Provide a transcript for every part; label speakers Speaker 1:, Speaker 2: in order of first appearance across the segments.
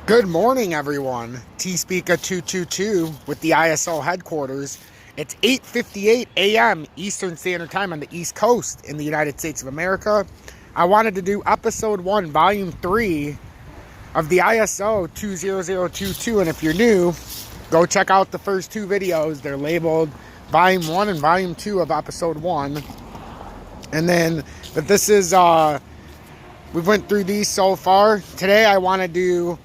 Speaker 1: Good morning, everyone. T-Speaker222 with the ISO headquarters. It's 8:58 a.m. Eastern Standard Time on the East Coast in the United States of America. I wanted to do episode 1, volume 3 of the ISO-20022, and if you're new, go check out the first two videos. They're labeled volume 1 and volume 2 of episode 1. And then, but this is, we've went through these so far. Today I want to do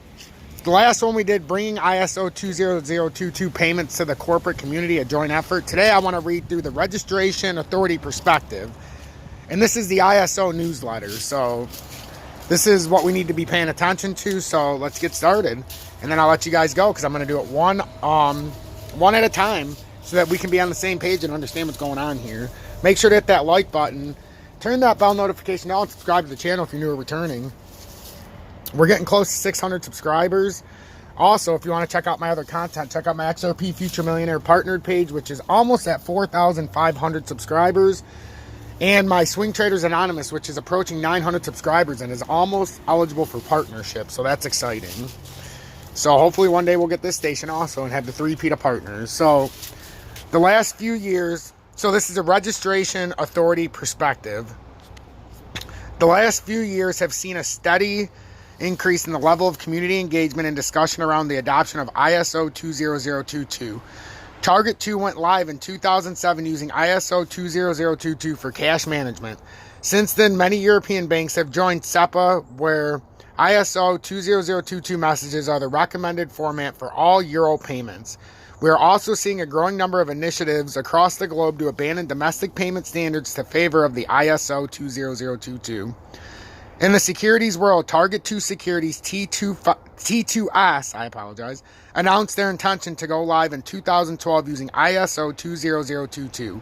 Speaker 1: the last one we did, bringing ISO-20022 payments to the corporate community, a joint effort. Today I want to read through the registration authority perspective. And this is the ISO newsletter. So this is what we need to be paying attention to. So let's get started. And then I'll let you guys go because I'm going to do it one at a time so that we can be on the same page and understand what's going on here. Make sure to hit that like button. Turn that bell notification on and subscribe to the channel if you're new or returning. We're getting close to 600 subscribers. Also, if you want to check out my other content, check out my XRP Future Millionaire Partnered page, which is almost at 4,500 subscribers. And my Swing Traders Anonymous, which is approaching 900 subscribers and is almost eligible for partnership. So that's exciting. So hopefully one day we'll get this station also and have the three-peat of partners. So the last few years, so this is a registration authority perspective. The last few years have seen a steady increase in the level of community engagement and discussion around the adoption of ISO 20022. Target 2 went live in 2007 using ISO 20022 for cash management. Since then, many European banks have joined SEPA, where ISO 20022 messages are the recommended format for all Euro payments. We are also seeing a growing number of initiatives across the globe to abandon domestic payment standards to favor of the ISO 20022. In the securities world, Target 2 Securities T2S, announced their intention to go live in 2012 using ISO 20022.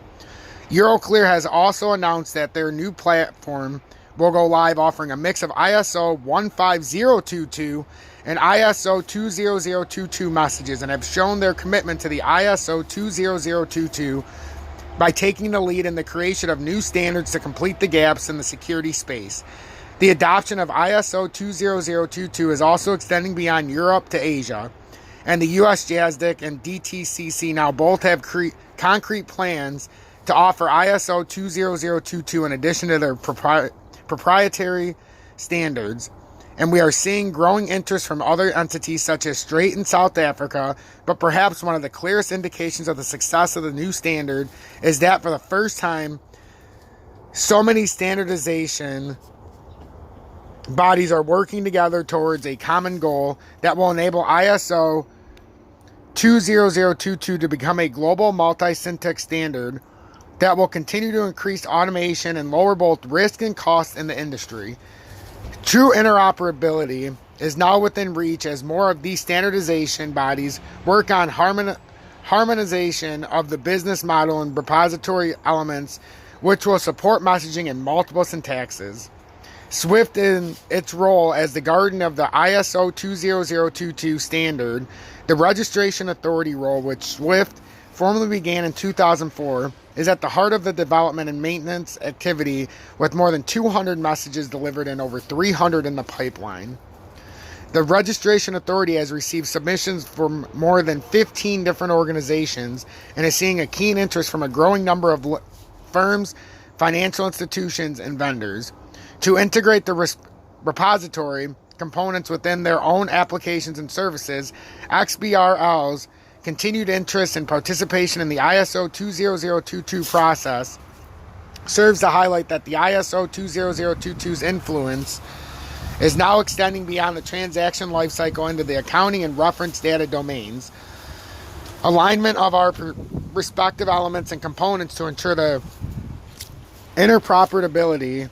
Speaker 1: Euroclear has also announced that their new platform will go live offering a mix of ISO 15022 and ISO 20022 messages, and have shown their commitment to the ISO 20022 by taking the lead in the creation of new standards to complete the gaps in the security space. The adoption of ISO 20022 is also extending beyond Europe to Asia, and the US JASDIC and DTCC now both have concrete plans to offer ISO 20022 in addition to their proprietary standards. And we are seeing growing interest from other entities such as Straight in South Africa, but perhaps one of the clearest indications of the success of the new standard is that for the first time, so many standardization bodies are working together towards a common goal that will enable ISO 20022 to become a global multi-syntax standard that will continue to increase automation and lower both risk and cost in the industry. True interoperability is now within reach as more of these standardization bodies work on harmonization of the business model and repository elements, which will support messaging in multiple syntaxes. SWIFT, in its role as the guardian of the ISO 20022 standard, the registration authority role, which SWIFT formally began in 2004, is at the heart of the development and maintenance activity, with more than 200 messages delivered and over 300 in the pipeline. The registration authority has received submissions from more than 15 different organizations and is seeing a keen interest from a growing number of firms, financial institutions, and vendors to integrate the repository components within their own applications and services. XBRL's continued interest and participation in the ISO 20022 process serves to highlight that the ISO 2022's influence is now extending beyond the transaction lifecycle into the accounting and reference data domains. Alignment of our respective elements and components to ensure the interoperability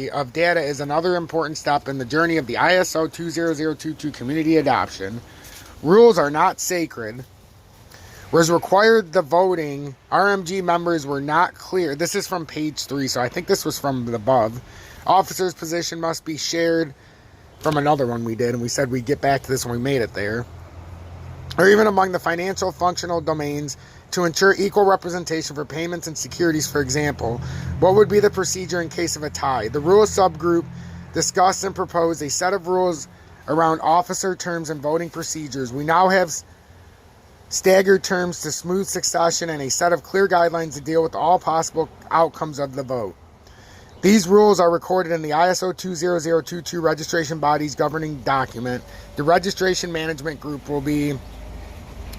Speaker 1: of data is another important step in the journey of the ISO 20022 community adoption. Rules are not sacred. Was required the voting, RMG members were not clear. This is from page 3, so I think this was from the above. Officer's position must be shared from another one we did, and we said we'd get back to this when we made it there. Or even among the financial functional domains to ensure equal representation for payments and securities, for example. What would be the procedure in case of a tie? The rule subgroup discussed and proposed a set of rules around officer terms and voting procedures. We now have staggered terms to smooth succession and a set of clear guidelines to deal with all possible outcomes of the vote. These rules are recorded in the ISO-20022 registration body's governing document. The registration management group will be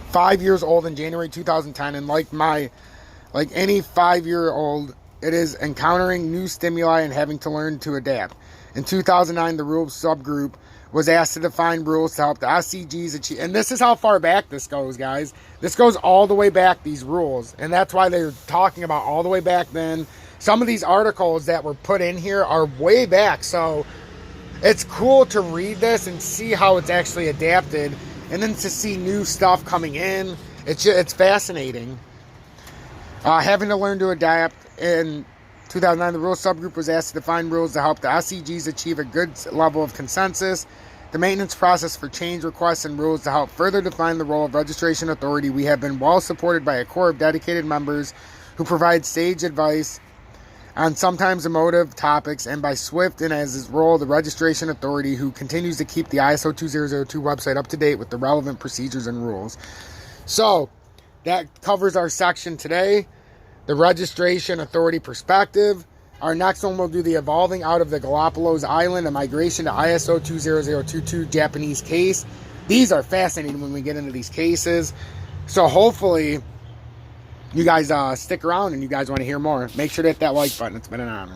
Speaker 1: 5 years old in January 2010, and like any 5-year-old, it is encountering new stimuli and having to learn to adapt. In 2009, the rules subgroup was asked to define rules to help the SCGs achieve, and this is how far back this goes, guys. This goes all the way back, these rules, and that's why they're talking about all the way back then. Some of these articles that were put in here are way back, so it's cool to read this and see how it's actually adapted, and then to see new stuff coming in. It's fascinating. Having to learn to adapt. In 2009, the rules subgroup was asked to define rules to help the SCGs achieve a good level of consensus. The maintenance process for change requests and rules to help further define the role of registration authority. We have been well supported by a core of dedicated members who provide sage advice on sometimes emotive topics, and by Swift and as his role, the registration authority, who continues to keep the ISO-20022 website up to date with the relevant procedures and rules. So that covers our section today, the registration authority perspective. Our next one will do the evolving out of the Galapagos Island, a migration to ISO-20022 Japanese case. These are fascinating when we get into these cases. So hopefully you guys stick around and you guys want to hear more. Make sure to hit that like button. It's been an honor.